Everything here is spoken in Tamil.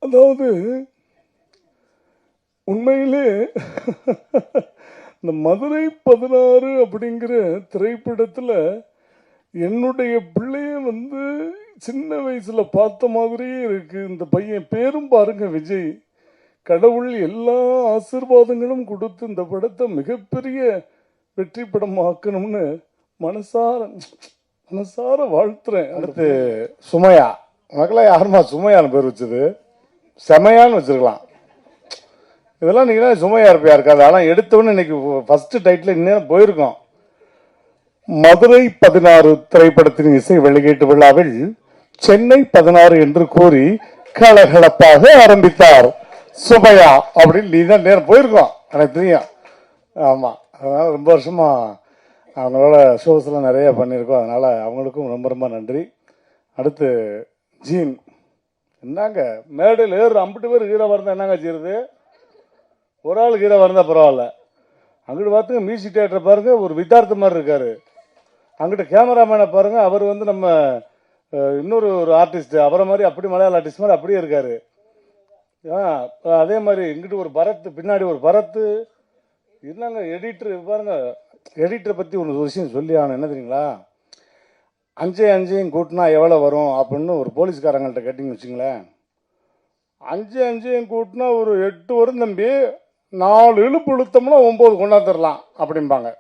அதாவது உண்மையிலே இந்த மதுரை 16 அப்படிங்கிற திரைப்படத்தில் என்னுடைய பிள்ளைய சின்ன வயசுல பார்த்த மாதிரியே இருக்கு. இந்த பையன் பேரும் பாருங்க, விஜய். கடவுள் எல்லா ஆசீர்வாதங்களும் கொடுத்து இந்த படத்தை மிகப்பெரிய வெற்றி படம் ஆக்கணும்னு மனசார வாழ்த்துறேன். அடுத்து சுமையா. உனக்கெல்லாம் யாருமா சுமையான்னு பேர் வச்சது? செமையான்னு வச்சிருக்கலாம். இதெல்லாம் நீங்க சுமையா இருப்பியா இருக்காது. ஆனால் எடுத்தவொன்னு இன்னைக்கு ஃபர்ஸ்ட் டைட்டில் இன்னும் போயிருக்கோம். மதுரை 16 திரைப்படத்தின் இசை வெளியீட்டு விழாவில் சென்னை 16 என்று கூறி கலகலப்பாக ஆரம்பித்தார் சுமையா அப்படின்னு நீ தான் நேரம் போயிருக்கோம், எனக்கு தெரியும். ஆமாம், அதனால் ரொம்ப வருஷமா அவங்களோட ஷோஸ்லாம் நிறைய பண்ணியிருக்கோம். அதனால் அவங்களுக்கும் ரொம்ப ரொம்ப நன்றி. அடுத்து ஜீன். என்னங்க மேடையில் ஏறு 50 பேர் ஹீரோ வரந்தா என்னங்க செய்யுது? ஒரு ஆள் ஹீரோ வரந்தா பரவாயில்ல. அங்கிட்டு பார்த்துங்க மியூசிக் தியேட்டர் பாருங்க, ஒரு வித்தார்த்த மாதிரி இருக்காரு. அங்கிட்ட கேமராமேனை பாருங்க, அவர் நம்ம இன்னொரு ஆர்டிஸ்ட் அவரை மாதிரி, அப்படி மலையாள ஆர்டிஸ்ட் மாதிரி அப்படியே இருக்காரு. அதே மாதிரி இங்கிட்டு ஒரு பரத், பின்னாடி ஒரு பரத்து. என்னங்க எடிட்டர் பாருங்க. எடிட்டரை பற்றி ஒரு விஷயம் சொல்லி ஆகணும். என்ன தெரியுங்களா? 5 கூட்டினா எவ்வளோ வரும் அப்படின்னு ஒரு போலீஸ்காரங்கள்ட்ட கேட்டிங்கன்னு வச்சுங்களேன். 5 கூட்டினா ஒரு 8 வரும் தம்பி, 4 இழுப்பு இழுத்தோம்னா 9 கொண்டாந்துடலாம் அப்படிம்பாங்க.